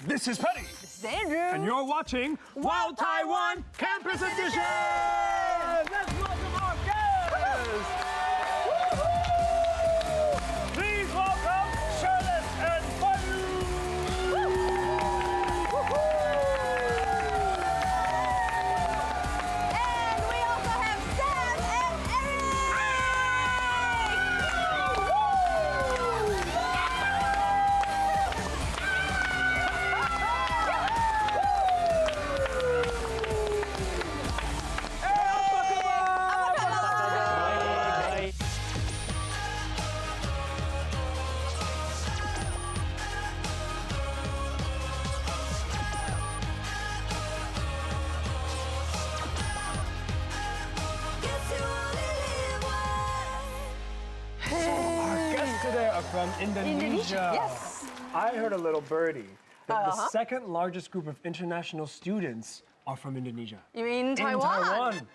This is Petty. This is Andrew. And you're watching Wild Taiwan Campus Edition! Let's welcome our guests! Please welcome Sherlis and Bayu! And we also have Sam and Today are from Indonesia. Yes. I heard a little birdie that the second largest group of international students are from Indonesia. You mean In Taiwan? Taiwan.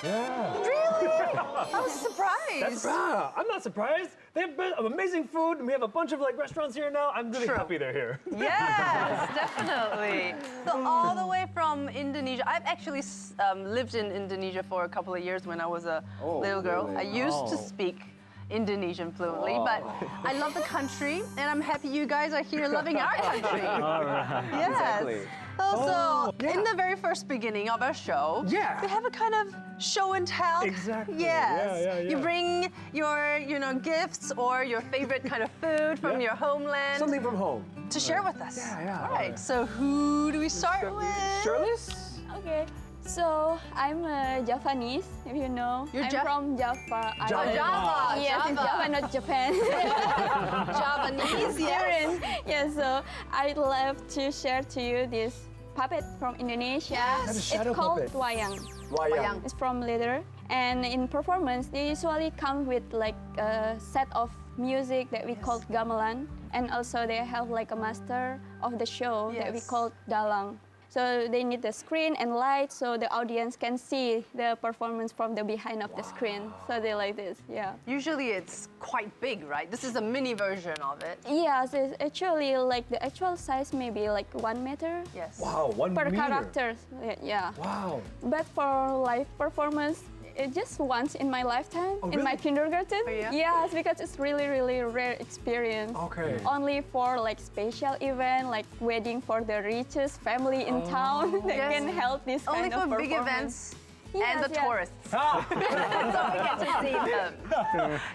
Yeah. Really? I was surprised. I'm not surprised. They have amazing food, and we have a bunch of restaurants here now. I'm really happy they're here. Yes, definitely. So all the way from Indonesia. I've actually lived in Indonesia for a couple of years when I was a little girl. really? I used to speak Indonesian fluently, but I love the country, and I'm happy you guys are here loving our country. All right. Yes. Exactly. Also, in the very first beginning of our show, we have a kind of show and tell. Exactly. Yes. Yeah. You bring your, gifts or your favorite kind of food from your homeland. Something from home. To share with us. Yeah. All right. So who do we start with? Sherlis? Okay, so I'm a Javanese, if you know. You're I'm from Java. Java. Yes, in Java, not Japan. Javanese, yes. Yes, so I'd love to share to you this puppet from Indonesia. Yes. It's Shadow called puppet. Wayang. Wayang. It's from leather. And in performance, they usually come with a set of music that we call gamelan. And also they have a master of the show that we call dalang. So they need the screen and light so the audience can see the performance from the behind of the screen. So they like this, yeah. Usually it's quite big, right? This is a mini version of it. Yes, it's actually the actual size maybe 1 meter. Yes. Wow, 1 Per meter. character, yeah. Wow. But for live performance, just once in my lifetime, in my kindergarten. Oh, yeah? Yes, because it's really, really rare experience. Okay. Only for special event, like wedding for the richest family in town that can help this Only kind of for big performance. events and the tourists. So we get to see them.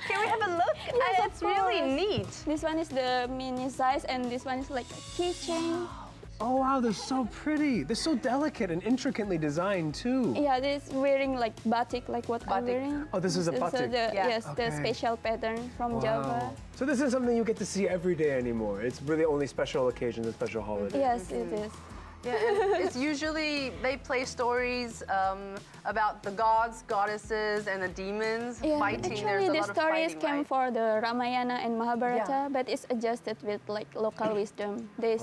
Can we have a look? Yes, of It's really course. neat. This one is the mini size and this one is like a keychain. Oh, wow, they're so pretty. They're so delicate and intricately designed, too. Yeah, this wearing batik, like what I'm wearing. Oh, this is a So batik. yes, Okay. the special pattern from Java. So this is something you get to see every day anymore. It's really only special occasions and special holidays. Yes, it is. Yeah, and it's usually they play stories about the gods, goddesses, and the demons fighting. Actually, the There's a lot stories of came fighting, for the Ramayana and Mahabharata, but it's adjusted with local wisdom. They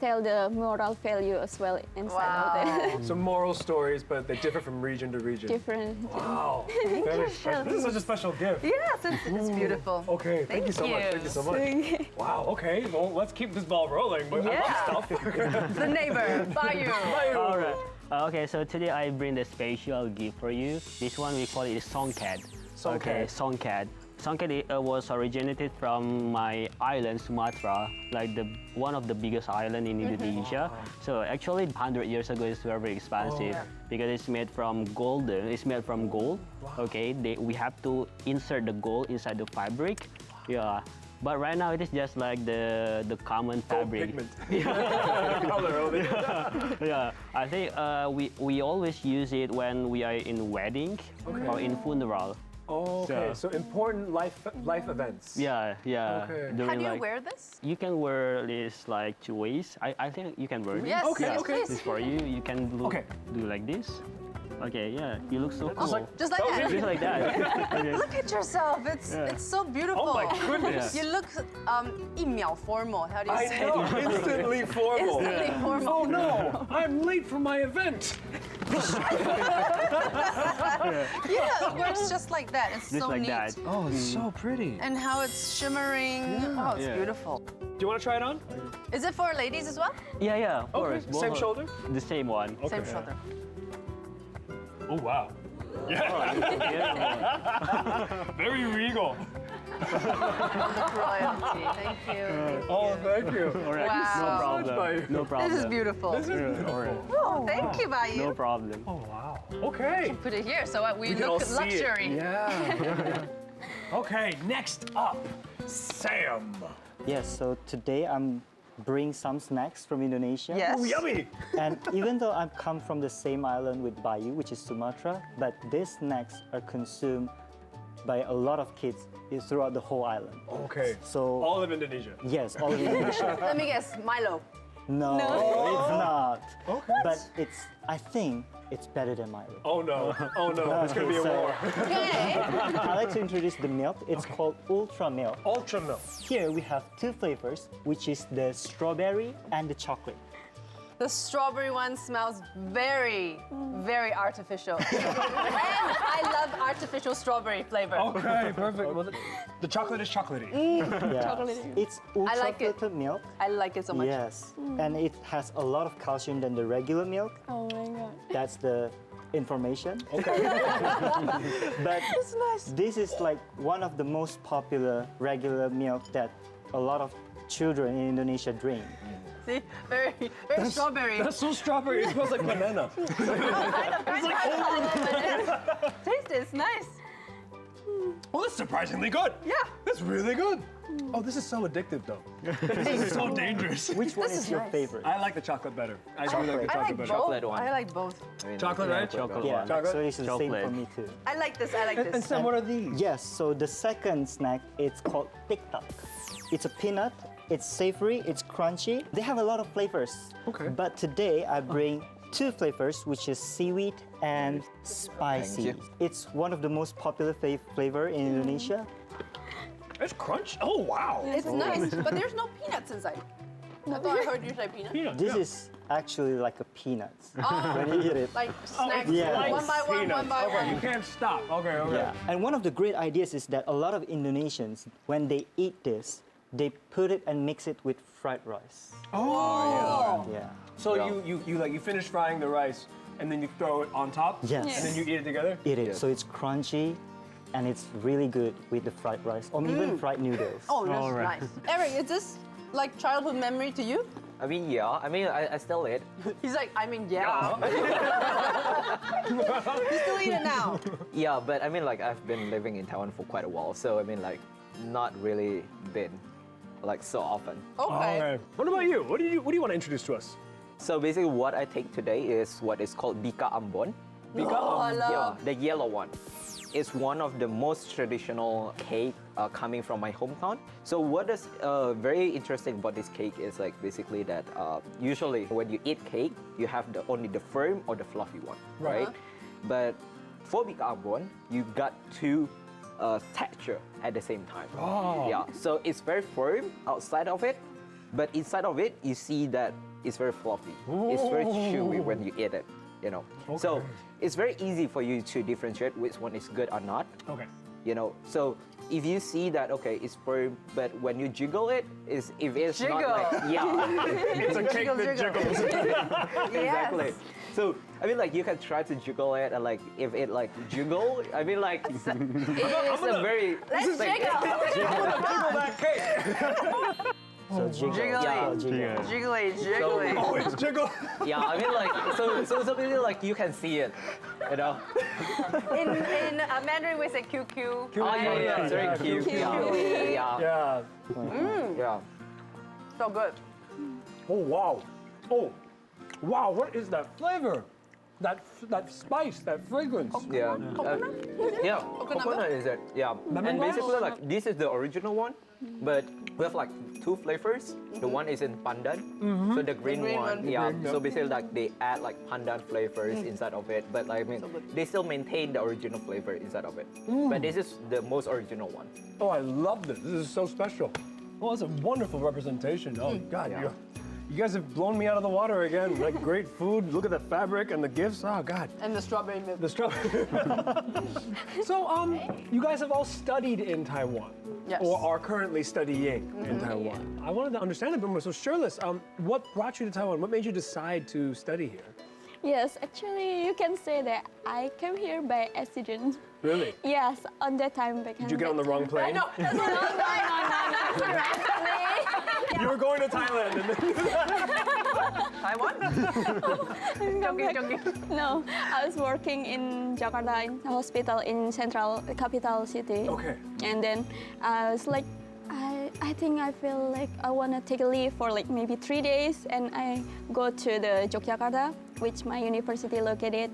tell the moral value as well inside of it. So moral stories, but they differ from region to region. Different. Wow. Very special. This is such a special gift. Yes, it's beautiful. Okay, thank you so much. Thank you so much. Wow, okay, well, let's keep this ball rolling. But I love stuff. The neighbor, Bayu. All right. Okay, so today I bring the special gift for you. This one we call it Songket. Okay, Songket. Songket was originated from my island, Sumatra, one of the biggest island in Indonesia. So actually, 100 years ago, it's very expensive because it's made from gold. It's made from gold. Okay, we have to insert the gold inside the fabric. Yeah. But right now it is just like the common fabric. Yeah, I think we always use it when we are in wedding or in funeral. Oh, okay. So important life events. Yeah. Okay. How do you wear this? You can wear this 2 ways. I think you can wear this. Yes, Okay, yes, okay. please. This for you. You can do like this. Okay, yeah, you look so cool. Just like that. Just like that. Okay. Look at yourself. It's so beautiful. Oh my goodness. You look 1秒 formal. How do you I say know, it? instantly formal. Instantly formal. Oh no, I'm late for my event. Yeah, it works just like that. It's Just so like neat. that. Oh, it's so pretty. And how it's shimmering. Oh, it's beautiful. Do you want to try it on? Is it for ladies as well? Yeah, of Okay, course. same shoulder? The same one. Okay. Same shoulder. Oh, wow. Yeah. Very regal. Royalty. Thank you. Oh, thank you. All right. Wow. No problem. Bayu. No problem. This is beautiful. This is beautiful. Oh, thank you, Bayu. No problem. Oh, wow. Okay. Put it here so we can all look see it. luxury. Yeah. Okay, next up, Sam. Yes, so today I'm bringing some snacks from Indonesia. Yes. Oh, yummy. And even though I've come from the same island with Bayu, which is Sumatra, but these snacks are consumed by a lot of kids throughout the whole island. Okay. So, All of Indonesia. yes, all of Indonesia. Let me guess, Milo. No, it's not. Okay. But I think it's better than Milo. Oh, no. Oh, no. It's going to be a Okay, so- war. Okay. I'd like to introduce the milk. It's called Ultra Milk. Ultra milk. Here we have two flavors, which is the strawberry and the chocolate. The strawberry one smells very, very artificial. And I love artificial strawberry flavor. Okay, perfect. Well, the chocolate is chocolatey. Yeah. It's ultra like it. filtered milk. I like it so much. Yes, and it has a lot of calcium than the regular milk. Oh my god. That's the information. Okay. But this is like one of the most popular regular milk that a lot of children in Indonesia drink. See, very, very strawberry. That's so strawberry. It smells like banana. Taste it, it's nice. Well, that's surprisingly good. Yeah. That's really good. Oh, this is so addictive, though. This is so dangerous. Which one This is is your nice. favorite? I like the chocolate better. I do like the I chocolate like better. both. Chocolate one. I like both. I mean, Chocolate, yeah, right? Chocolate Yeah, one. Chocolate? actually it's the same Chocolate. for me too. I like this, I like this. And Sam, what are these? Yes, so the second snack, it's called TikTok. It's a peanut, it's savory, it's crunchy. They have a lot of flavors. Okay. But today I bring two flavors, which is seaweed and spicy. It's one of the most popular flavor in Indonesia. It's crunch. Oh, wow. It's nice, but there's no peanuts inside. I thought I heard you say peanut. Peanut, This yeah. is actually like a peanuts. Oh, When you eat it. like snacks, yeah. one by one, Peanuts. one by Okay, you one. can't stop. Okay, okay. Yeah. And one of the great ideas is that a lot of Indonesians, when they eat this, they put it and mix it with fried rice. Oh, Yeah. So you finish frying the rice and then you throw it on top. Yes. And then you eat it together. Eat it. So it's crunchy and it's really good with the fried rice or even fried noodles. Oh, that's Alright. nice. Eric, is this like childhood memory to you? I mean, yeah. I mean, I still eat. He's like, I mean, yeah. You still eat it now. Yeah, but I mean, like, I've been living in Taiwan for quite a while, so I mean, like, not really been, like, so often. Okay. What about you? What do you want to introduce to us? So basically, what I take today is what is called Bika Ambon. Bika Oh, I Ambon. Yeah, love. the yellow one. It's one of the most traditional cake coming from my hometown. So what is very interesting about this cake is like basically that usually when you eat cake, you have only the firm or the fluffy one, right? But for Bika Ambon, you got two texture at the same time. Oh. Yeah, so it's very firm outside of it, but inside of it, you see that it's very fluffy. It's very chewy when you eat it, you know. So Okay. it's very easy for you to differentiate which one is good or not, Okay. you know. So if you see that, okay, it's firm, but when you jiggle it, if it's not like, yeah, It's a cake that jiggles. exactly. Yes. So, I mean, like, you can try to jiggle it, and like, if it like jiggle, I mean, like, it's a very... Let's jiggle. Jiggle that cake. So jiggle. Jiggly. Yeah, jiggle. Jiggly, jiggly. Oh, it's jiggle. Yeah, I mean, like, so basically, like, you can see it, you know? In Mandarin, we say QQ. Oh, yeah, it's very Yeah, cute. cute. Yeah, Yeah. yeah. So good. Oh, wow. Oh, wow. What is that flavor? That spice, that fragrance. Yeah. Yeah, Coconut coconut is it? Yeah. And basically, like, this is the original one, but we have like two flavors. The one is in pandan, so the green, green one. one. Yeah. So basically, like, they add like pandan flavors inside of it, but like, I mean, they still maintain the original flavor inside of it. But this is the most original one. Oh, I love this. This is so special. Oh, it's a wonderful representation. Oh, God, You guys have blown me out of the water again. Like great food. Look at the fabric and the gifts. Oh God. And the strawberry milk. The strawberry. So, you guys have all studied in Taiwan. Yes. Or are currently studying in Taiwan. I wanted to understand a bit more. So, Sherlis, what brought you to Taiwan? What made you decide to study here? Yes, actually, you can say that I came here by accident. Really? Yes, on that time back. Did you get on the wrong plane? No, that's not right. You were going to Thailand. And then Taiwan? No, I was working in Jakarta in a hospital in central capital city. Okay. And then I was like, I think I feel like I want to take a leave for like maybe 3 days, and I go to the Yogyakarta, which my university located,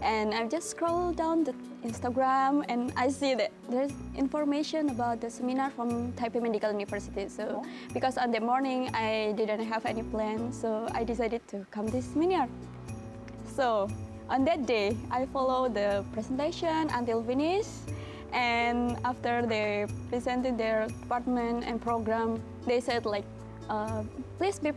and I just scroll down the Instagram and I see that there's information about the seminar from Taipei Medical University. So because on the morning I didn't have any plan, so I decided to come this seminar. So on that day I followed the presentation until finish. And after they presented their department and program, they said like, please be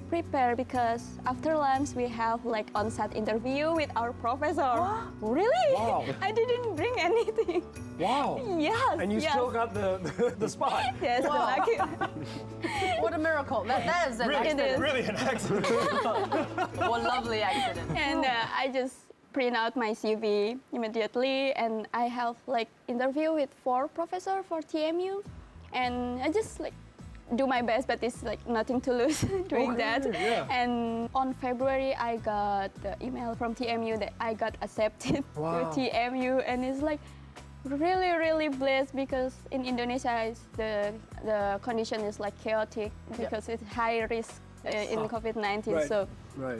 prepared because after lunch we have like on-site interview with our professor. Really? Wow. I didn't bring anything. wow. Yes. And you yes. still got the spot. Yes. Wow. Lucky. What a miracle. That is an Really, accident. really an accident. What a lovely accident. And I just print out my CV immediately, and I have like interview with 4 professors for TMU, and I just like do my best, but it's like nothing to lose doing that. Yeah. And on February, I got the email from TMU that I got accepted to TMU, and it's like really blessed because in Indonesia the condition is like chaotic because it's high risk in COVID-19. Right. So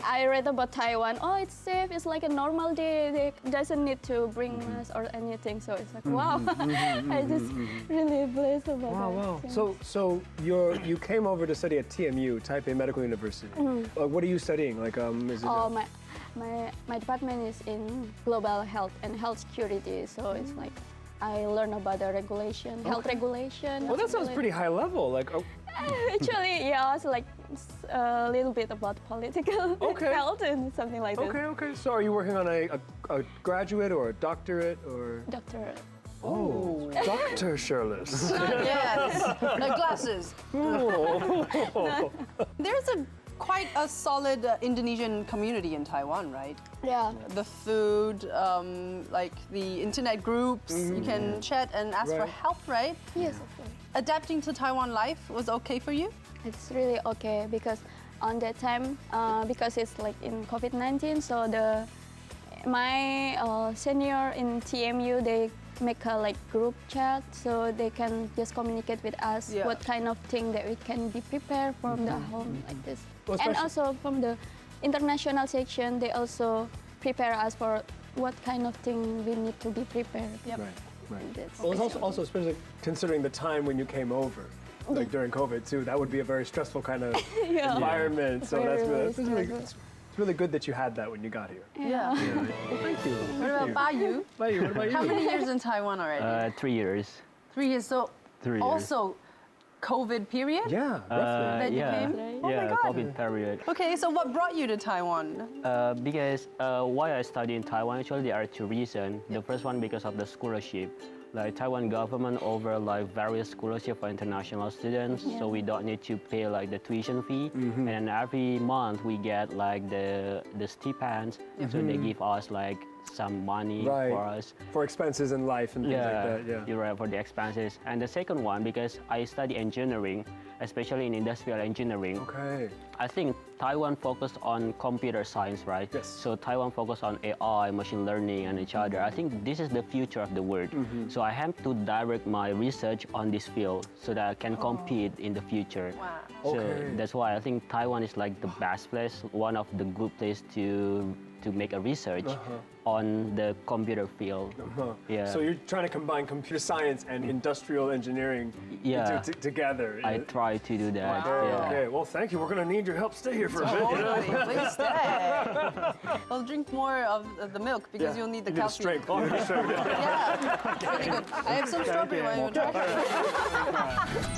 I read about Taiwan. Oh, it's safe. It's like a normal day. They doesn't need to bring mask or anything. So it's like wow. I just really blessed about that. Wow. Yeah. So you came over to study at TMU, Taipei Medical University. What are you studying? Like is it? Oh, my department is in global health and health security. So it's like I learn about the regulation, health regulation. Well, that sounds pretty high level. Like. Actually, yeah, it's like a little bit about political health and something like this. Okay. So are you working on a graduate or a doctorate or? Doctorate. Oh, Dr. Sherlis. Yes, the glasses. Oh. There's quite a solid Indonesian community in Taiwan, right? Yeah. The food, like the internet groups, you can chat and ask for help, right? Yes, of course. Adapting to Taiwan life was okay for you? It's really okay because on that time, because it's like in COVID-19, so my senior in TMU, they make a like group chat so they can just communicate with us what kind of thing that we can be prepared from the home like this. Well, and also from the international section, they also prepare us for what kind of thing we need to be prepared. Yep. Right. Well, it's also especially considering the time when you came over, like during COVID too. That would be a very stressful kind of environment. So it's really good that you had that when you got here. Yeah. Well, thank you. What about Bayu? Bayu, what about you? How many years in Taiwan already? 3 years. 3 years. So 3 years. Also COVID period? Yeah, roughly. That you yeah, came? Oh my God. COVID period. Okay, so what brought you to Taiwan? Because why I study in Taiwan, actually there are 2 reasons. The first one because of the scholarship. Like Taiwan government offer like various scholarship for international students, so we don't need to pay like the tuition fee. And then every month we get like the stipends, so they give us like some money for us. For expenses in life and things like that, yeah. You're right, for the expenses. And the second one, because I study engineering, especially in industrial engineering. Okay. I think Taiwan focused on computer science, right? Yes. So Taiwan focused on AI, machine learning, and each other. I think this is the future of the world. So I have to direct my research on this field so that I can compete in the future. Wow. So that's why I think Taiwan is like the best place, one of the good places to make a research on the computer field. Yeah. So you're trying to combine computer science and industrial engineering together. I try to do that. Wow. Yeah. Okay, well, thank you. We're going to need your your help stay here for a bit. Totally. Please stay. Well, drink more of the milk because you'll need the calcium. Strength. You need strength. Yeah, it's really good. I have some strawberry while you're talking.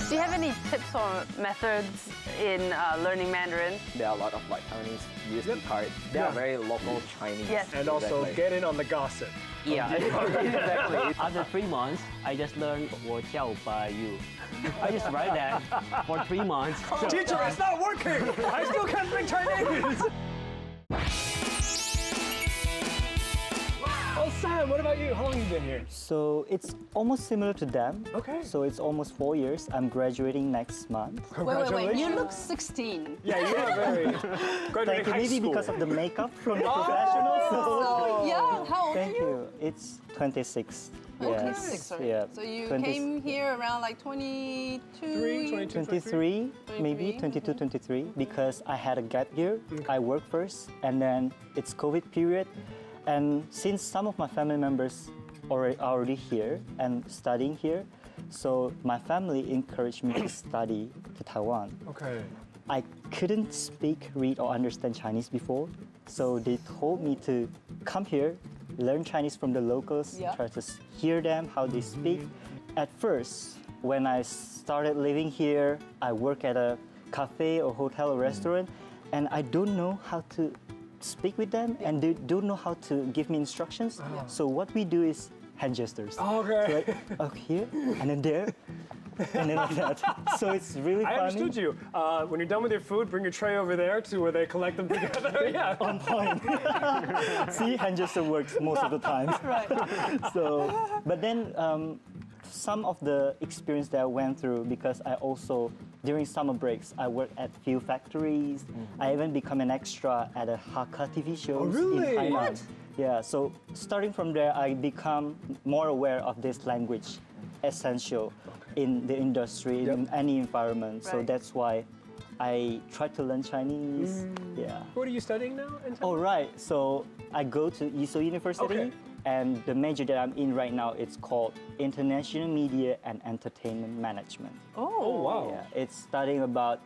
Do you have any tips or methods in learning Mandarin? There are a lot of like Taiwanese use the card. They are very local Chinese. Yes. And also get in on the gossip. Yeah, exactly. After 3 months, I just learned 我叫 Bayu. I just write that for 3 months. Teacher, it's not working! I still can't speak Chinese! Oh, Sam, what about you? How long have you been here? So it's almost similar to them. Okay. So it's almost 4 years. I'm graduating next month. Wait. You look 16. Yeah, you are very graduating Thank you. high Maybe school. because of the makeup from the professionals. So young. How old are Thank you. It's 26. 26, sorry. Yeah. So you 20 came here around like 22? 23, maybe 22, 23, because I had a gap year. I worked first, and then it's COVID period. And since some of my family members are already here and studying here, so my family encouraged me to study to Taiwan. Okay. I couldn't speak, read, or understand Chinese before, so they told me to come here, learn Chinese from the locals, try to hear them, how they speak. At first, when I started living here, I work at a cafe or hotel or restaurant, and I don't know how to speak with them, and they don't know how to give me instructions. So what we do is hand gestures. Okay. So like, here, and then there, and then like that. So it's really funny. I understood you. When you're done with your food, bring your tray over there to where they collect them together. Yeah. On point. See, hand gesture works most of the time. Right. So, but then some of the experience that I went through, because I also, during summer breaks, I worked at few factories. I even become an extra at a Hakka TV shows in Taiwan. What? Yeah, so starting from there, I become more aware of this language, essential in the industry, in any environment. So that's why I try to learn Chinese. Yeah. What are you studying now? Oh, right. So I go to I-Shou University, and the major that I'm in right now, it's called International Media and Entertainment Management. Oh, wow. Yeah, it's studying about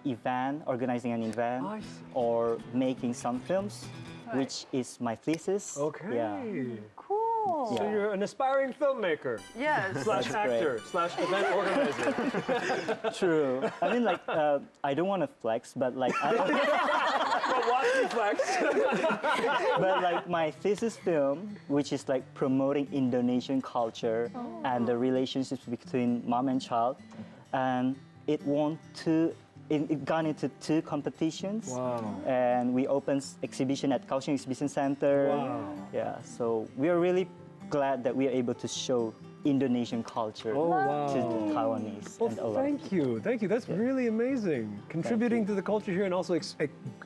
organizing an event, I see. or making some films, which is my thesis. Okay. Yeah. Cool. So you're an aspiring filmmaker. Yes. Slash actor, slash event organizer. True. I mean, like, I don't want to flex, but like, But watch me flex. but like my thesis film, which is like promoting Indonesian culture and the relationships between mom and child, and it got into 2 competitions. Wow. And we opened exhibition at Kaohsiung Exhibition Center. Wow. Yeah, so we are really glad that we are able to show Indonesian culture to the Taiwanese. Well, and a lot of thank you. Thank you. That's really amazing. Contributing to the culture here and also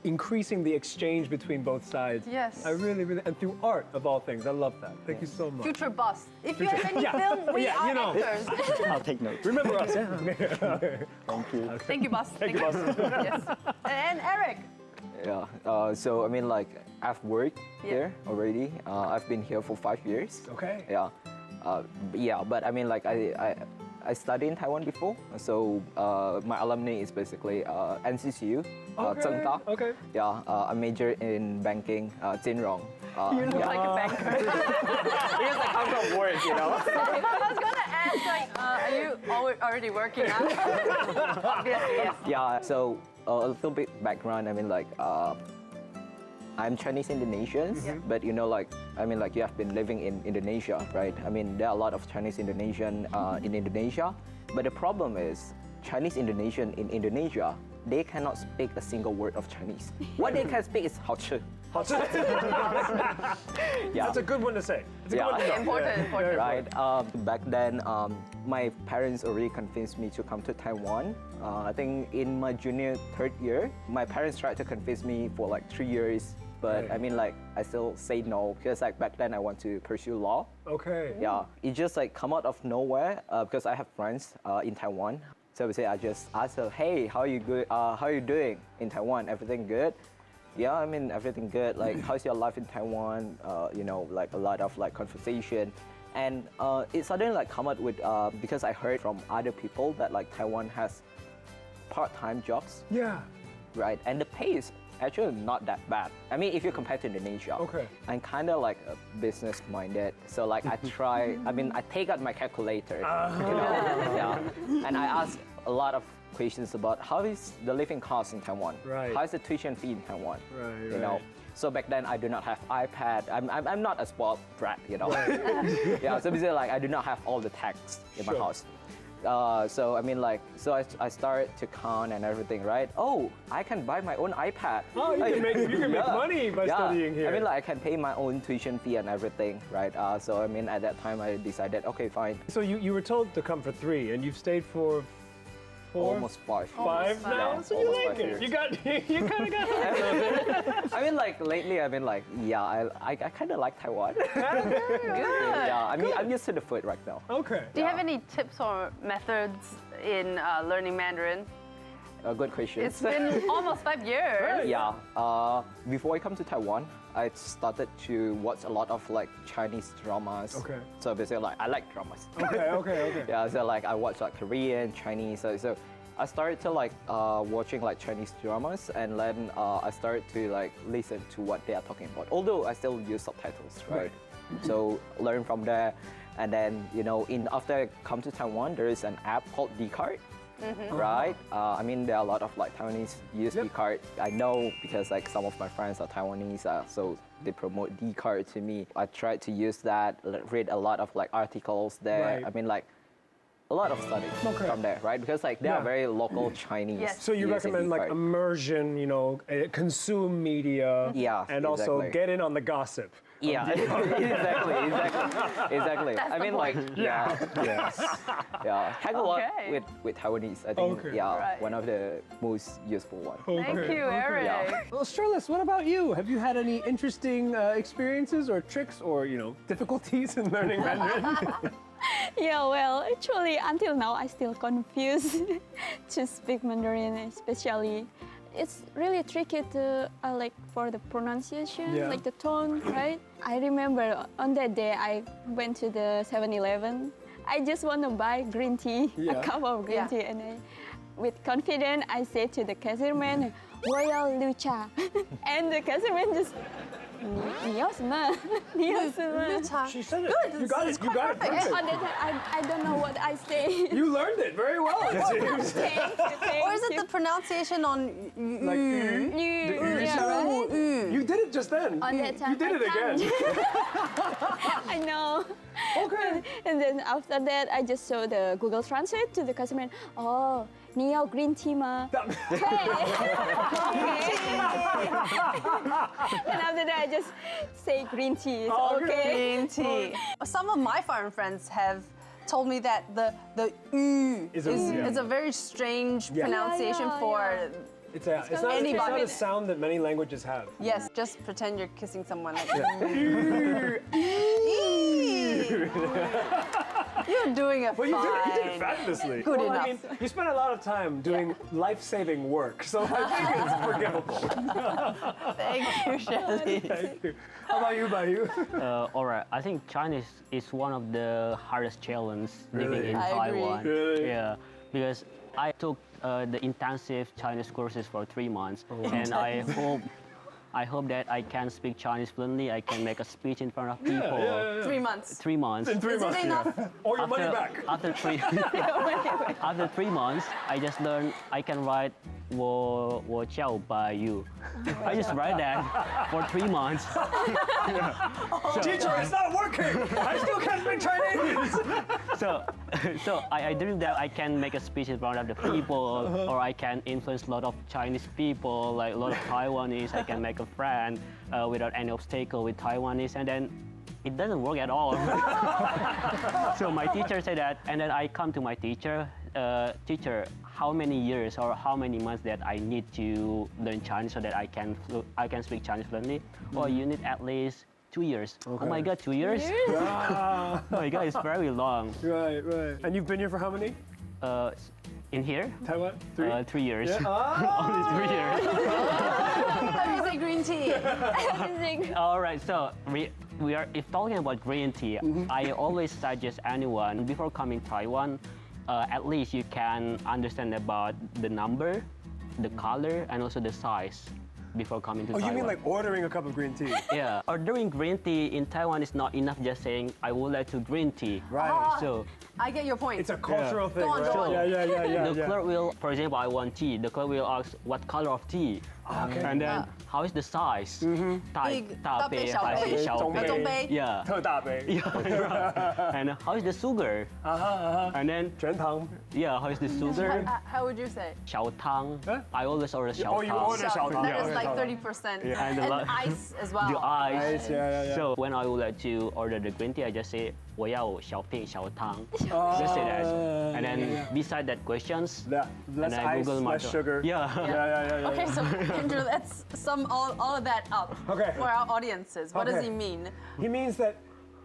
increasing the exchange between both sides. Yes. I really, and through art of all things. I love that. Thank you so much. Future boss. If you have any Yeah. film, we Yeah, are you know. actors. I'll take notes. Remember us. Thank you. Thank you, boss. Thank you, boss. Yes. And Erik. Yeah. So I mean, like, I've worked here already. I've been here for 5 years. Okay. Yeah. But I mean, like, I studied in Taiwan before, so my alumni is basically NCCU, Tsing Hua. Okay. Yeah, I majored in banking, Jinrong. You look like a banker. Because I come from work, you know. I was gonna ask, like, are you already working now? Obviously, yes. Yeah. So a little bit background. I mean, like, I'm Chinese Indonesian, but you know, like, I mean, like, you have been living in Indonesia, right? I mean, there are a lot of Chinese Indonesian in Indonesia, but the problem is Chinese Indonesian in Indonesia, they cannot speak a single word of Chinese. What they can speak is 好吃. Yeah. That's a good one to say. It's a good one to know. Important. Right. Back then, my parents already convinced me to come to Taiwan. I think in my junior 3rd year, my parents tried to convince me for like 3 years. But I mean, like, I still say no because, like, back then I want to pursue law. Okay. Yeah. It just like come out of nowhere because I have friends in Taiwan. So I just asked her, hey, how are you good? How are you doing in Taiwan? Everything good? Yeah, I mean, everything good. Like, how's your life in Taiwan? You know, like a lot of like conversation. And it suddenly like come out with, because I heard from other people that like Taiwan has part-time jobs. Yeah. right? And the pay is actually not that bad. I mean, if you compare to Indonesia, I'm kind of like a business-minded. So like I try, I mean, I take out my calculator, you know, yeah, and I ask a lot of questions about how is the living cost in Taiwan, right? How is the tuition fee in Taiwan, right? You know. So back then I do not have iPad. I'm not a spoiled brat, you know. Right. Yeah. So basically, like I do not have all the text in my house. So I mean, like, so I started to count and everything, right? Oh, I can buy my own iPad. Oh, you can make money by studying here. I mean, like, I can pay my own tuition fee and everything, right? So I mean, at that time, I decided, okay, fine. So you were told to come for 3, and you've stayed for 4? Almost 5. 5 now? Yeah, so you like it. You kind of got it. I mean, like, lately, I mean, like, yeah, I kind of like Taiwan. Good. Yeah, I mean, I'm used to the food right now. Okay. Do you have any tips or methods in learning Mandarin? Good question. It's been almost 5 years. Yeah. Before I come to Taiwan, I started to watch a lot of like Chinese dramas. Okay. So basically, like, I like dramas. Okay. Yeah. So like I watch like Korean, Chinese. So I started to like watching like Chinese dramas, and then I started to like listen to what they are talking about. Although I still use subtitles, right? So learn from there, and then you know, after I come to Taiwan, there is an app called Dcard. Right? I mean, there are a lot of like Taiwanese use Dcard. I know because like some of my friends are Taiwanese, so they promote Dcard to me. I tried to use that, read a lot of like articles there. Right. I mean, like a lot of studies from there, right? Because like they are very local Chinese. Yes. So you recommend like immersion, you know, consume media, and also get in on the gossip. Yeah, exactly. That's I mean, like, hang a lot with Taiwanese. I think, one of the most useful ones. Thank you, Erik. Yeah. Well, Sherlis, what about you? Have you had any interesting experiences or tricks or, you know, difficulties in learning Mandarin? Yeah, well, actually, until now, I still confused to speak Mandarin, especially. It's really tricky to, like, for the pronunciation, like the tone, right? I remember on that day, I went to the 7-Eleven. I just want to buy green tea, a cup of green tea, and with confidence, I said to the cashier man, "Royal Lucha," and the cashier man just. She said it. You got it. You got it. On that time, I don't know what I say. You learned it very well. It seems. Or is it the pronunciation on like You did it just then. On that time, you did it again. I know. Okay. And then after that, I just saw the Google Translate to the customer. Oh, 你要 green tea 吗? And after that, I just say green tea. Green tea. Some of my foreign friends have told me that the is a very strange pronunciation for. It's not a sound that many languages have. Yes, just pretend you're kissing someone. Like, You're doing it fine. You did it fabulously. Good enough. I mean, you spent a lot of time doing life-saving work, so I think it's forgivable. Thank you, Sherlis. Thank you. How about you, Bayu? All right. I think Chinese is one of the hardest challenges living in I Taiwan. agree. Really? Yeah, because I took the intensive Chinese courses for 3 months, and I hope that I can speak Chinese fluently. I can make a speech in front of people. 3 months. 3 months. In 3 months. Is it enough? Or your money back. After 3 months, I just learned I can write 我叫 Bayu. I just write that for 3 months. Teacher, it's not working. I still can't speak Chinese. So I dream that I can make a speech in front of the people, or I can influence a lot of Chinese people, like a lot of Taiwanese. I can make a friend without any obstacle with Taiwanese, and then it doesn't work at all. So my teacher said that, and then I come to my teacher, teacher, how many years or how many months that I need to learn Chinese so that I can speak Chinese fluently? Or you need at least 2 years. Okay. Oh my God, 2 years? Oh my God, it's very long. Right. And you've been here for how many? In here? Taiwan? 3? 3 years. Yeah. Only 3 years. How do you say green tea? All right, so we are if talking about green tea, I always suggest anyone before coming to Taiwan, at least you can understand about the number the color and also the size before coming to Taiwan. Oh, you mean like ordering a cup of green tea? Yeah, ordering green tea in Taiwan is not enough just saying, I would like to green tea. Right. So I get your point. It's a cultural thing, Go on, right? go on. Yeah. the clerk will, for example, I want tea. The clerk will ask what color of tea. Okay. And then how is the size? Big, 大杯, 小杯, 还是小杯? 中杯. Yeah. 特大杯. Yeah. And how is the sugar? And then, 全糖. yeah, how is the sugar? How would you say? 小汤. I always order 小 Oh, you order 小糖. That is Yeah. like 30%. Yeah. And ice as well. The ice. Yeah. So when I would like to order the green tea, I just say 我要小杯小汤. Just say that. And then beside that questions, Yeah. Less and I ice, Google less sugar. Yeah. Yeah. Okay, so Andrew, let's sum all of that up Okay. for our audiences. What does Okay. he mean? He means that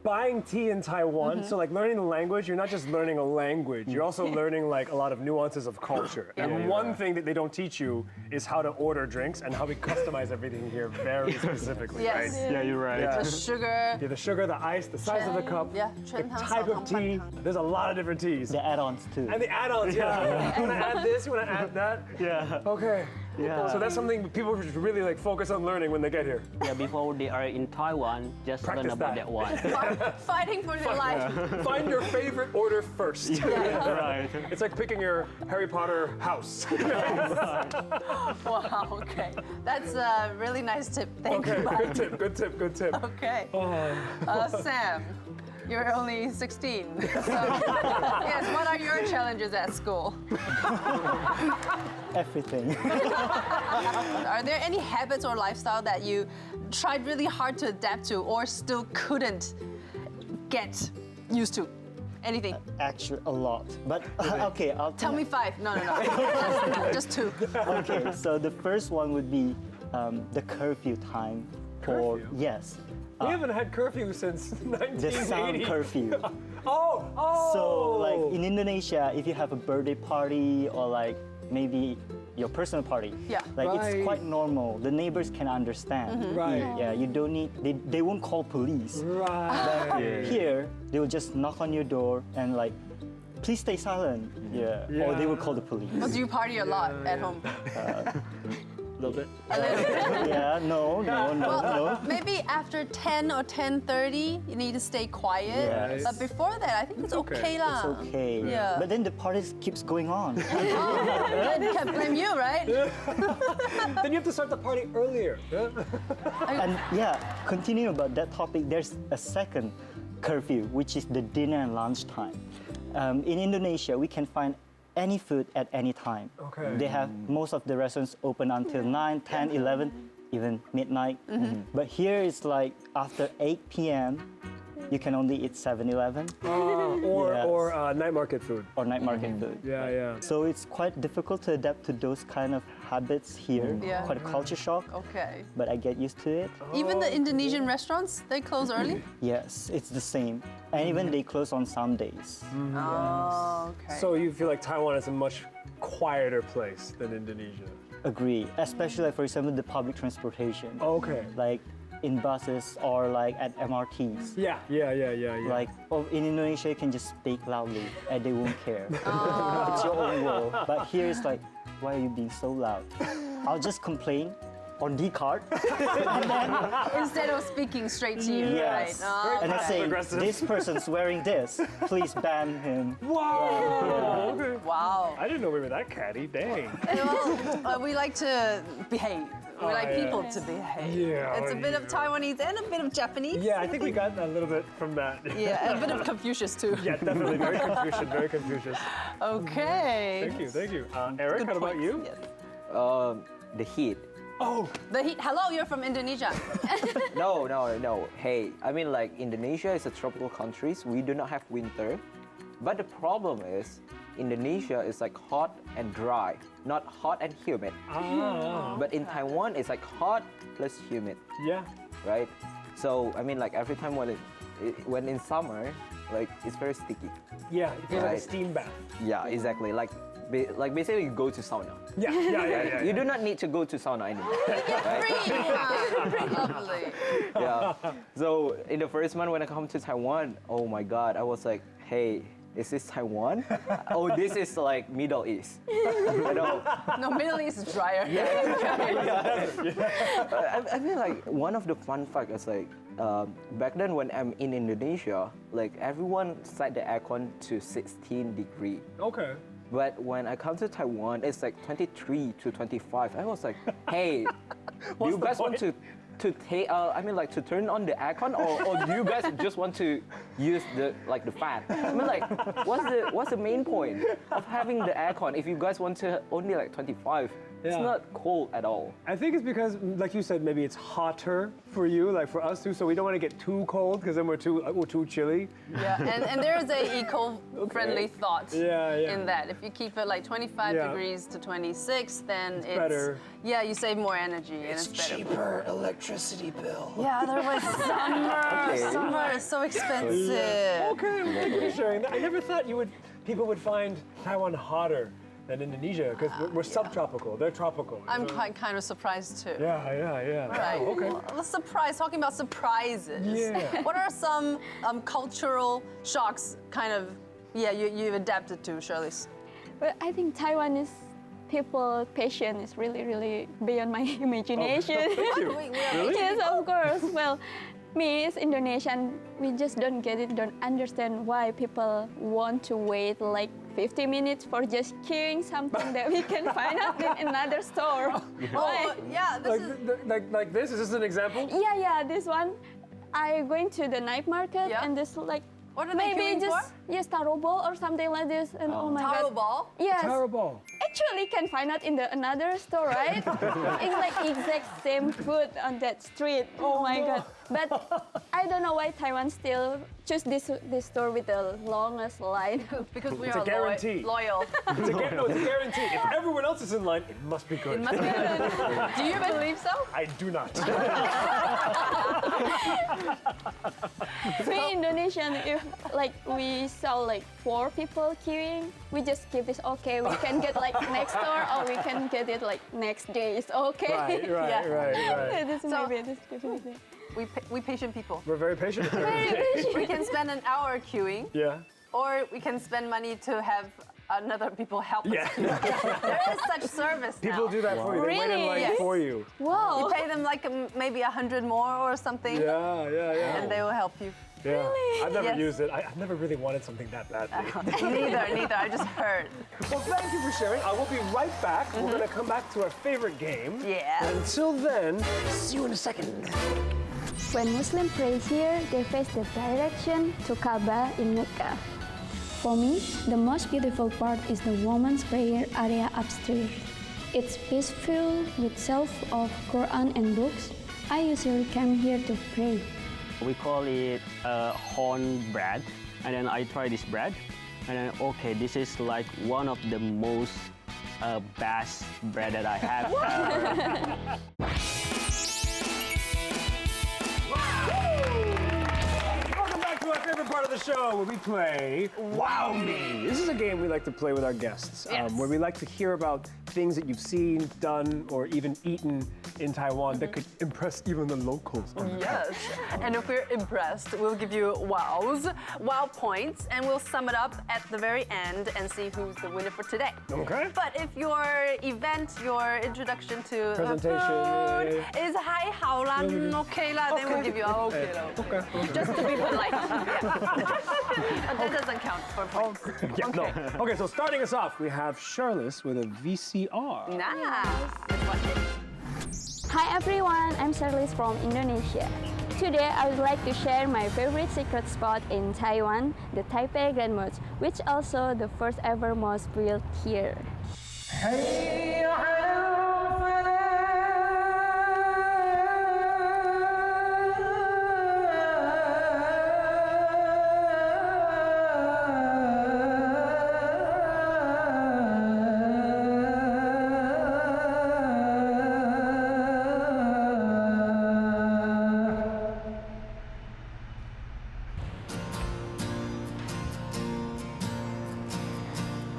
buying tea in Taiwan, so like learning the language, you're not just learning a language, you're also learning like a lot of nuances of culture. And one thing that they don't teach you is how to order drinks and how we customize everything here very specifically, Yes. right? Yeah, you're right. Yeah. The sugar. Yeah, the sugar, the ice, the size of the cup, Yeah, the type of tea. There's a lot of different teas. The add-ons too. And the add-ons, yeah. You want to add this, you want to add that? Yeah. Okay. Yeah. So that's something people should really like focus on learning when they get here. Yeah, before they are in Taiwan, just Practice learn about that. that one. Fighting for their life. Find your favorite order first. Right. It's like picking your Harry Potter house. Wow, okay. That's a really nice tip. Thank Okay, you, Bayu. good tip. Okay. Sam, you're only 16. So, yes, what are your challenges at school? Everything. Are there any habits or lifestyle that you tried really hard to adapt to or still couldn't get used to? Anything? Actually, a lot. But okay, I'll Tell me 5. No. Just 2. Okay, so the first one would be the curfew time for Curfew? yes. We haven't had curfew since The 1980. sound curfew. Oh. So like in Indonesia, if you have a birthday party or like maybe your personal party, Yeah. like Right. it's quite normal. The neighbors can understand. Right. Yeah, you don't need. They won't call police. Right. Here, they will just knock on your door and like, please stay silent. Yeah. Or they will call the police. Well, do you party a lot at home? A little bit. Yeah. No. Maybe after 10 or 10:30, you need to stay quiet. Yes. But before that, I think it's okay. okay lah. It's okay. Yeah. But then the party keeps going on. Then can't blame you, right? Then you have to start the party earlier. And yeah, continuing about that topic, there's a second curfew, which is the dinner and lunch time. In Indonesia, we can find any food at any time. Okay. They have most of the restaurants open until 9, 10, 11, even midnight. But here it's like after 8 p.m., you can only eat 7-Eleven Yes. Or night market food. or night market food. Yeah. So it's quite difficult to adapt to those kind of habits here. Yeah. Quite a culture shock, Okay. but I get used to it. Even the Indonesian restaurants, they close early? Yes, it's the same. And even they close on some days. Oh, okay. So you feel like Taiwan is a much quieter place than Indonesia? Agree, especially like, for example, the public transportation. Okay. Like in buses or like at MRTs. Yeah. Like in Indonesia, you can just speak loudly and they won't care. It's your own world. But here it's like, why are you being so loud? I'll just complain on the card. Instead of speaking straight to you, Yes. right? Oh, And I say, aggressive. this person's wearing this. Please ban him. Wow. Okay. wow. I didn't know we were that catty. Dang. Well, we like to behave. We like yeah. people to behave. Yeah, It's a bit of Taiwanese and a bit of Japanese. Yeah, I think we got a little bit from that. Yeah, and a bit of Confucius too. Yeah, definitely. Very Confucian. Very Confucius. Okay. Thank you. Eric, Good how about points, you? yes. The heat. Oh, The heat. Hello, you're from Indonesia. No. Hey, I mean like Indonesia is a tropical country. We do not have winter. But the problem is Indonesia is like hot and dry, not hot and humid. But in Taiwan, it's like hot plus humid, yeah. right? So I mean like every time when in summer, like it's very sticky. Yeah, it feels like a Right. steam bath. Yeah, exactly. Like basically you go to sauna. Yeah. You do not need to go to sauna anymore. Free. Lovely. Yeah. So in the first month when I come to Taiwan, oh my God, I was like, hey, is this Taiwan? Oh, this is like Middle East. You know? No, Middle East is drier. I feel like one of the fun facts is like back then when I'm in Indonesia, like everyone set the aircon to 16 degrees. Okay. But when I come to Taiwan, it's like 23 to 25. I was like, hey, do you guys want to take? Like to turn on the aircon, or do you guys just want to use the fan? I mean, like, what's the main point of having the aircon if you guys want to only like 25? It's not cold at all. I think it's because, like you said, maybe it's hotter for you, like for us too. So we don't want to get too cold because then we're too chilly. Yeah, and there is a eco-friendly thought in that. If you keep it like 25 degrees to 26, then it's better. Yeah, you save more energy and it's better. Cheaper electricity bill. Yeah, otherwise summer is so expensive. Okay, thank you for sharing that. I never thought people would find Taiwan hotter than Indonesia, because we're subtropical, they're tropical. I'm kind of surprised too. Yeah. Right. Oh, okay. Well, talking about surprises. Yeah. What are some cultural shocks you've adapted to, Sherlis? Well, I think Taiwanese people passion is really, really beyond my imagination. Oh, thank you. Really? Yes, of course. Well, me as Indonesian, we just don't get it, don't understand why people want to wait like 50 minutes for just queuing something that we can find out in another store. Oh, yeah. Like this? Is this an example? Yeah, this one. I going to the night market and this like, what are they queuing for? Yes, taro ball or something like this. And oh my god. Taro ball? Yes. Taro ball. Actually, can find out in another store, right? It's like exact same food on that street. Oh my god. But I don't know why Taiwan still choose this store with the longest line. Because we It's are a guarantee. loyal. It's a guarantee. If everyone else is in line, it must be good. It must be good. Do you believe so? I do not. We Indonesian, if like we saw like 4 people queuing, we just keep this okay. We can get like next door, or we can get it like next day. It's okay. Right. This is maybe this definitely. We patient people. We're very patient. We can spend an hour queuing. Yeah. Or we can spend money to have other people help us. There is such service People now. do that for you. They wait in line for you. Wow. You pay them like maybe 100 more or something. Yeah. And they will help you. Yeah. Really? I've never Yes. used it. I've never really wanted something that badly. Neither. I just heard. Well, thank you for sharing. I will be right back. We're going to come back to our favorite game. Yeah. Until then, see you in a second. When Muslims pray here, they face the direction to Kaaba in Mecca. For me, the most beautiful part is the women's prayer area upstairs. It's peaceful with shelves of Quran and books. I usually come here to pray. We call it horn bread, and then I try this bread, and then okay, this is like one of the most best bread that I have ever. Our favorite part of the show where we play Wow Me. This is a game we like to play with our guests, where we like to hear about things that you've seen, done, or even eaten in Taiwan that could impress even the locals. Yes, and if we're impressed, we'll give you wow points, and we'll sum it up at the very end and see who's the winner for today. Okay. But if your event, your introduction to Presentation, food is hi hao lan, okay la, then we'll give you okay la. Okay. Just to be polite. That doesn't count for points. Okay, so starting us off, we have Sherlis with a VCR. Nice. Let's watch it. Hi everyone, I'm Sherlis from Indonesia. Today I would like to share my favorite secret spot in Taiwan, the Taipei Grand Mosque, which also the first ever mosque built here.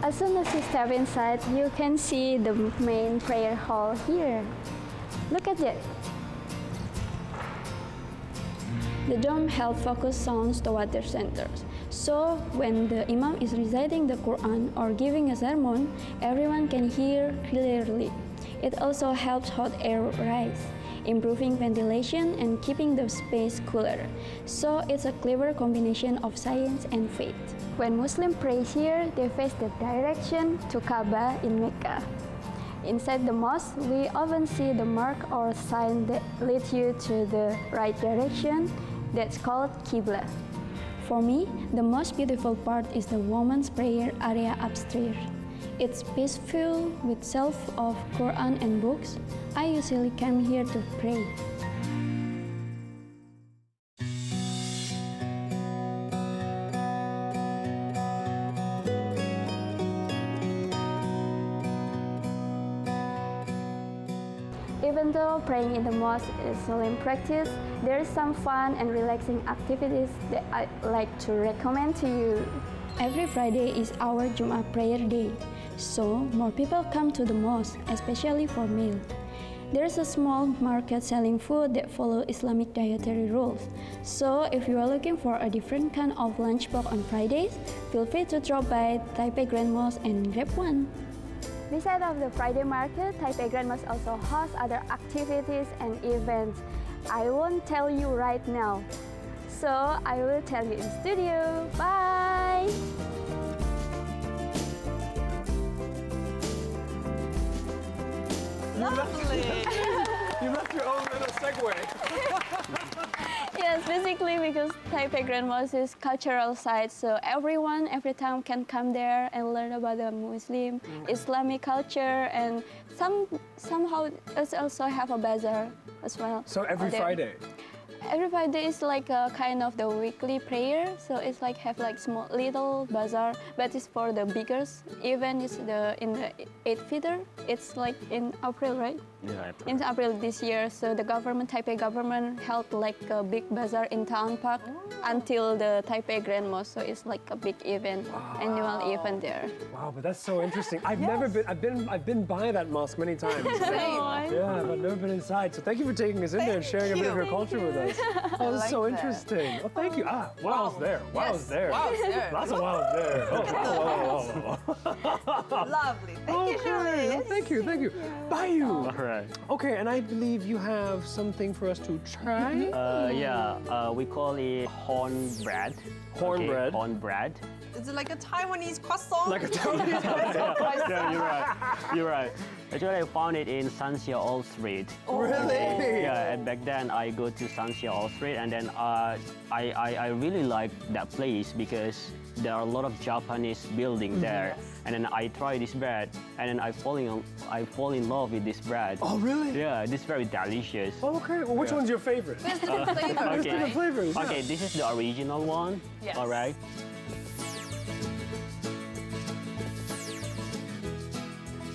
As soon as you step inside, you can see the main prayer hall here. Look at it. The dome held focused sounds toward their centers, So when the Imam is reciting the Quran or giving a sermon, everyone can hear clearly. It also helps hot air rise, improving ventilation and keeping the space cooler. So it's a clever combination of science and faith. When Muslims pray here, they face the direction to Kaaba in Mecca. Inside the mosque, we often see the mark or sign that leads you to the right direction. That's called Qibla. For me, the most beautiful part is the women's prayer area upstairs. It's peaceful with shelf of Quran and books. I usually come here to pray. Even though praying in the mosque is solemn practice, there is some fun and relaxing activities that I like to recommend to you. Every Friday is our Jummah prayer day, so more people come to the mosque, especially for meals. There's a small market selling food that follow Islamic dietary rules. So if you are looking for a different kind of lunchbox on Fridays, feel free to drop by Taipei Grand Mosque and grab one. Besides of the Friday market, Taipei Grand Mosque also hosts other activities and events. I won't tell you right now, so I will tell you in the studio. Bye! Lovely. You left your own little segue. Yes, basically because Taipei Grand Mosque is cultural site, so everyone, every time can come there and learn about the Muslim, Islamic culture, and somehow it also have a bazaar as well. So every Friday? Every Friday is like a kind of the weekly prayer, so it's like have like small little bazaar, but it's for the biggest event. Is in the 8th feeder. It's like in April, right? Yeah, April. In April this year, so the government, Taipei government, held like a big bazaar in town park until the Taipei Grand Mosque. So it's like a big event, annual event there. Wow, but that's so interesting. I've never been. I've been by that mosque many times. Same. Yeah, but I've never been inside. So thank you for taking us in there and sharing a bit of your culture with us. Oh, this is so interesting. Oh, thank you. Ah, wow's there. Wow's there. Wow's there. Lots of wow's there. Oh, wow. Lovely. Thank you, Sherlis. Oh, thank you, thank you. Bayu. All right. Okay, and I believe you have something for us to try. We call it horn bread. Horn bread. Horn bread. Is it like a Taiwanese croissant? Like a Taiwanese. Yeah, you're right. You're right. Actually, I found it in Sanxia All Street. Oh, really? Yeah, and back then I go to Sanxia All Street, and then I really like that place because there are a lot of Japanese buildings there. And then I try this bread, and then I fall in love with this bread. Oh, really? Yeah, this is very delicious. Okay, well, which one's your favorite? There's different flavors, There's different flavors. Yeah. Okay, this is the original one. Yes. All right.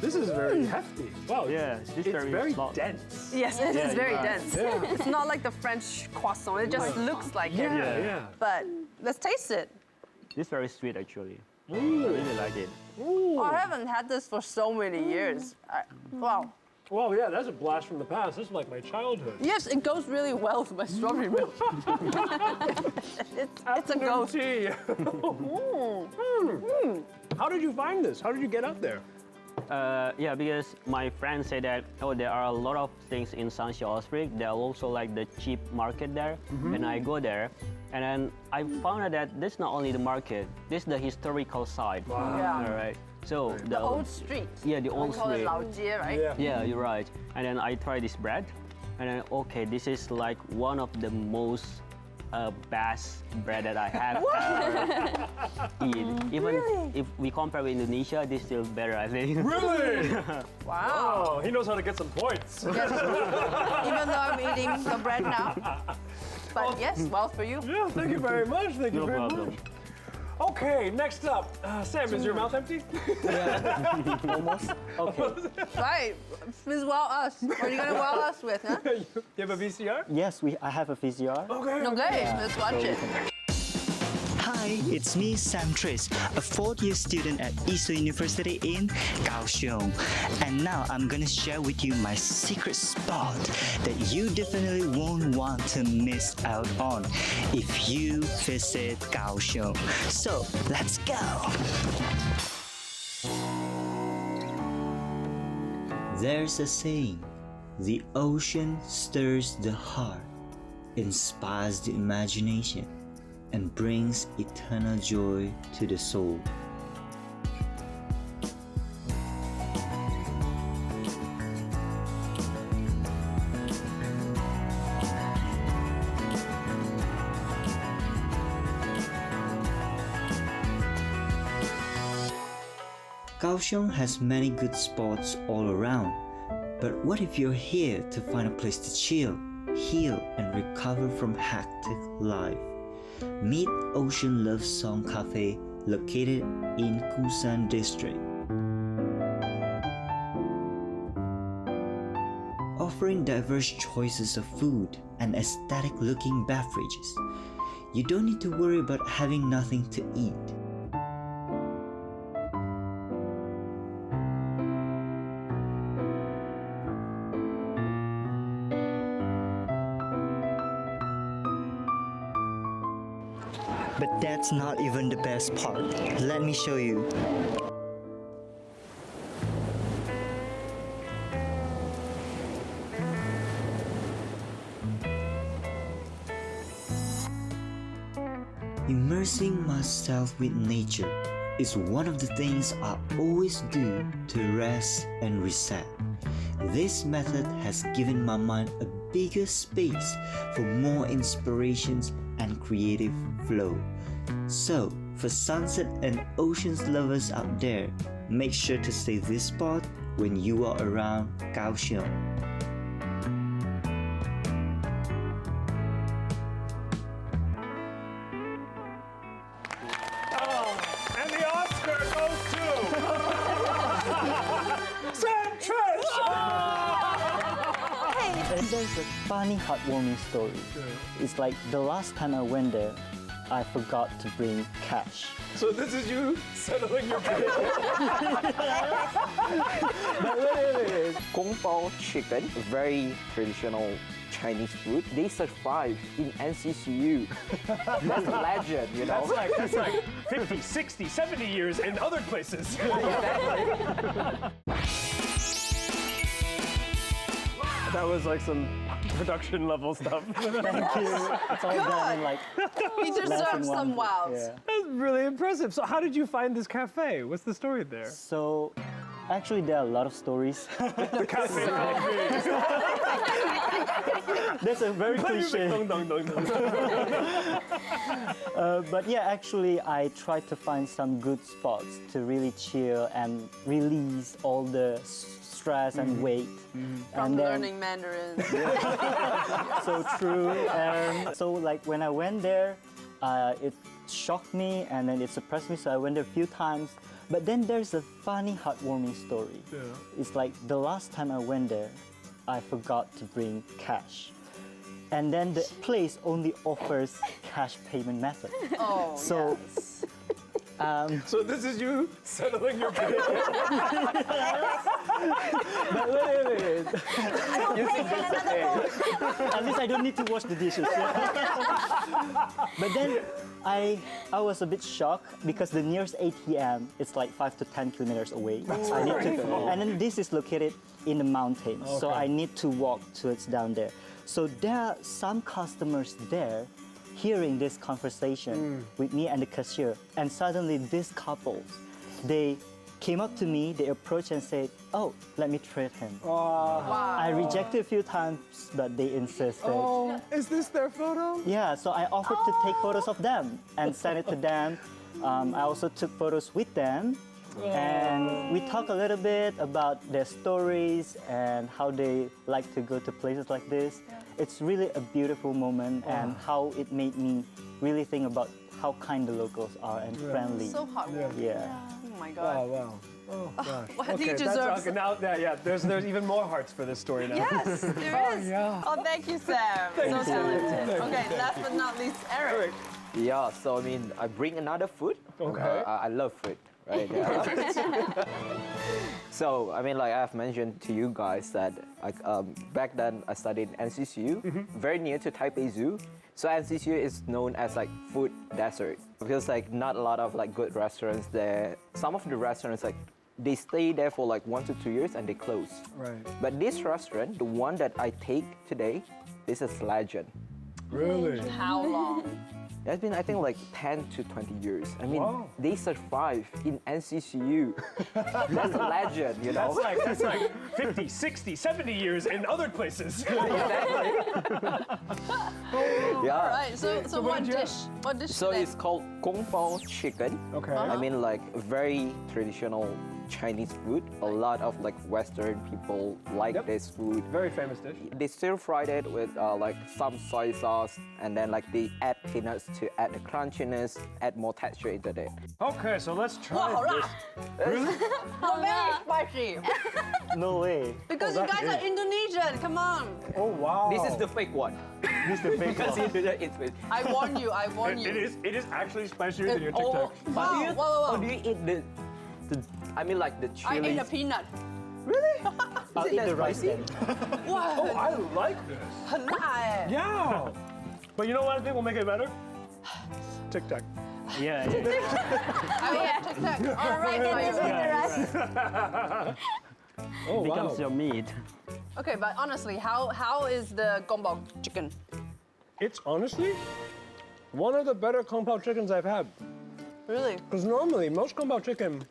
This is very hefty. Wow. Yeah, this It's very dense. Yes, it is very you're right. dense. Yeah. It's not like the French croissant. It just looks like it. Yeah. But let's taste it. This is very sweet actually. I really like it. Oh, I haven't had this for so many years. Wow. Well, yeah, that's a blast from the past. This is like my childhood. Yes, it goes really well with my strawberry milk. it's a go. Tea. How did you find this? How did you get up there? Yeah, because my friend said that there are a lot of things in Sanxia All Street. There are also like the cheap market there, and I go there, and then I found out that this is not only the market. This is the historical side. Wow. Yeah. All right. So The old street. Yeah, the old We call it street. Lao Jie, right? Yeah. Yeah, you're right. And then I try this bread, and then okay, this is like one of the most best bread that I have ever eaten. Even if we compare with Indonesia, this is still better, I think. Really? Wow. Oh, he knows how to get some points. Yes. Even though I'm eating the bread now. But yes, well for you. Yeah, thank you very much. Thank you No very problem. much. Okay, next up. Sam, is your mouth empty? Almost. Okay. Right. Please wow us. What are you going to wow us with, huh? You have a VCR? Yes, I have a VCR. Okay. Okay, let's watch it. Hi, Hi, it's me, Sam Tris, a fourth-year student at I-Shou University in Kaohsiung. And now I'm gonna share with you my secret spot that you definitely won't want to miss out on if you visit Kaohsiung. So, let's go! There's a saying, the ocean stirs the heart, inspires the imagination, and brings eternal joy to the soul. Kaohsiung has many good spots all around, but what if you're here to find a place to chill, heal, and recover from hectic life? Meet Ocean Love Song Cafe located in Kusan district. Offering diverse choices of food and aesthetic looking beverages, you don't need to worry about having nothing to eat. But that's not even the best part. Let me show you. Immersing myself with nature is one of the things I always do to rest and reset. This method has given my mind a bigger space for more inspirations and creative flow. So, for sunset and oceans lovers out there, make sure to save this spot when you are around Kaohsiung. And the Oscar goes to Sam Tris! And there's a funny, heartwarming story. It's like the last time I went there, I forgot to bring cash. So this is you settling your bill. But wait. Kung Pao chicken, very traditional Chinese food. They survived in NCCU. That's a legend, you know? That's like 50, 60, 70 years in other places. That was like some production level stuff. Thank you. It's all done in like He deserves some wows. Yeah. That's really impressive. So how did you find this cafe? What's the story there? So, actually there are a lot of stories. The cafe. That's a very cliche. But yeah, actually I tried to find some good spots to really chill and release all the stress and weight. From learning Mandarin. So true. And so like when I went there, it shocked me and then it surprised me. So I went there a few times. But then there's a funny, heartwarming story. Yeah. It's like the last time I went there, I forgot to bring cash. And then the place only offers cash payment method. Oh, so, yes. So this is you settling your bill. But wait. At least I don't need to wash the dishes. But then I was a bit shocked because the nearest ATM is like 5 to 10 kilometers away. I need to go. And then this is located in the mountains, so I need to walk towards down there. So there are some customers there hearing this conversation with me and the cashier, and suddenly these couples, they came up to me, they approached and said, "Oh, let me treat him." Wow. I rejected a few times, but they insisted. Oh, is this their photo? Yeah, so I offered to take photos of them and send it to them. I also took photos with them. And we talk a little bit about their stories and how they like to go to places like this. It's really a beautiful moment and how it made me really think about how kind the locals are and friendly. So heartwarming. Yeah. Oh my God. Wow. Oh gosh. What do you that's- deserve? Okay, now, yeah, there's even more hearts for this story now. Yes, there is. yeah. Oh, thank you, Sam. So talented. Okay, last but not least, Eric. Yeah, so I mean, I bring another food. Okay. I love food, right? Yeah. So I mean, like I've mentioned to you guys that like back then I studied NCCU, very near to Taipei Zoo. So NCCU is known as like food desert because like not a lot of like good restaurants there. Some of the restaurants like they stay there for like 1 to 2 years and they close. Right. But this restaurant, the one that I take today, this is legend. Really? How long? It's been, I think, like 10 to 20 years. I mean, Wow. they survive in NCCU. That's a legend, you know? That's like 50, 60, 70 years in other places. Yeah. All right. So what did you have? dish? What dish? So today? it's called Gong Bao chicken. Okay. I mean, like very traditional Chinese food. A lot of like Western people like Yep. this food. Very famous dish. They stir fried it with like some soy sauce, and then like they add peanuts to add the crunchiness, add more texture into it. Okay, so let's try Wow, this. Not very spicy. No way. Because you guys are Indonesian. Come on. Oh wow. This is the fake one. This is the fake Because one. it's I warn you. I warn you. It is actually spicier than your Oh, TikTok. Wow. do you, Whoa. or do you eat the I mean like the I chili? ate a peanut. Really? I'll Is it eat that the rice spicy? then. Wow. Oh, I like this. 很辣哎。 Yeah. But you know what I think will make it better? TikTok. Yeah. I will tic tac. All right, Bayu. Oh wow. Becomes your meat. Okay, but honestly, how is the gombao chicken? It's honestly one of the better kung pao chickens I've had. Really? Because normally most kung pao chicken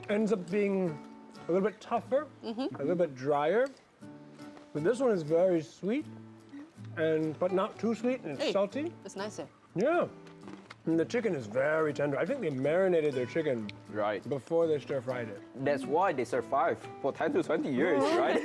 ends up being a little bit tougher, a little bit drier. But this one is very sweet, but not too sweet, and it's Hey. salty. It's nice. Yeah. And the chicken is very tender. I think they marinated their chicken Right. before they stir fried it. That's why they survive for 10 to 20 years, right?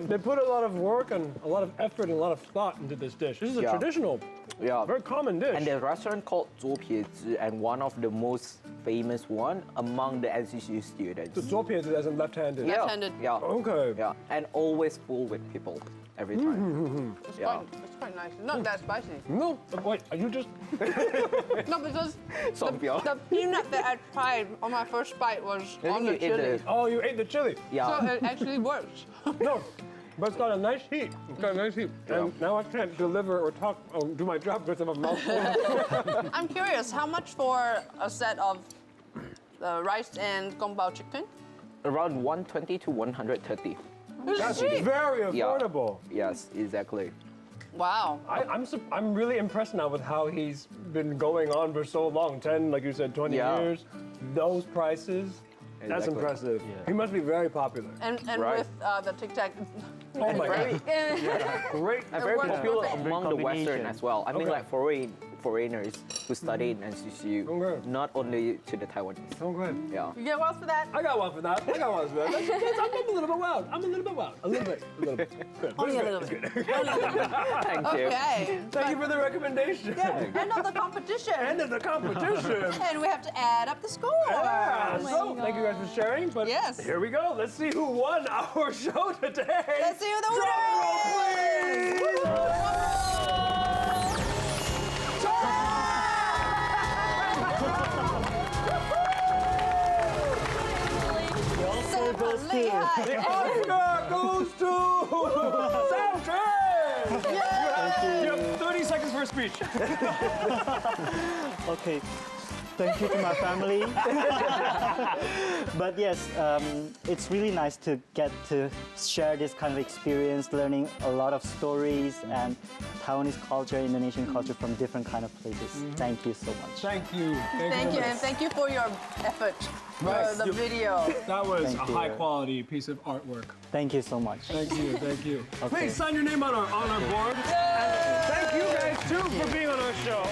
They put a lot of work and a lot of effort and a lot of thought into this dish. This is a Yeah. traditional, Yeah. very common dish. And the restaurant called 左撇子, and one of the most famous one among the NCCU students. the 左撇子as in left-handed. Yeah. Left-handed. Yeah. Okay. Yeah. And always full with people every time. It's Yeah. quite nice. Not that spicy. No, wait, are you just... No, because Songpyeong. the peanut that I tried on my first bite was I on think the you ate chili. the- Oh, you ate the chili. Yeah. So it actually works. No, but it's got a nice heat. It's got a nice heat. And now I can't deliver or talk or do my job because I have a mouthful. I'm curious, how much for a set of rice and gombao chicken? Around 120 to 130. That's cheap. very Yeah. affordable. Yes, exactly. Wow. I'm really impressed now with how he's been going on for so long. 10, like you said, 20 Yeah. years. Those prices. That's Exactly. impressive. Yeah. He must be very popular. And Right. with the tic tac. Oh my Very, God. Great. and very works popular perfect. among the Western Combination. as well. I mean, Okay. like foreigners who study in NCCU, Okay. not only to the Taiwanese. So good. Yeah. You get one for that? I got one for that. I got one for that. I'm a little bit wild. I'm a little bit wild. A little bit. A little bit. Good. Only a It's little good. bit. It's good. Thank you. Okay. Thank you for the recommendation. End of the competition. End of the competition. And we have to add up the score. Yeah. So, thank you guys for sharing. But Yes. here we go. Let's see who won our show today. Let's see who the Drum roll, winner is. please. The Oscar goes to Soundtrack! You have 30 seconds for a speech. Okay. Thank you to my family. But yes, it's really nice to get to share this kind of experience, learning a lot of stories and Taiwanese culture, Indonesian culture from different kind of places. Thank you so much. Thank you. Thank you, and thank you for your effort Right. for the video. That was Thank a you. high quality piece of artwork. Thank you so much. Thank you, thank you. Okay. Please sign your name on our board. And thank you guys too for being on our show.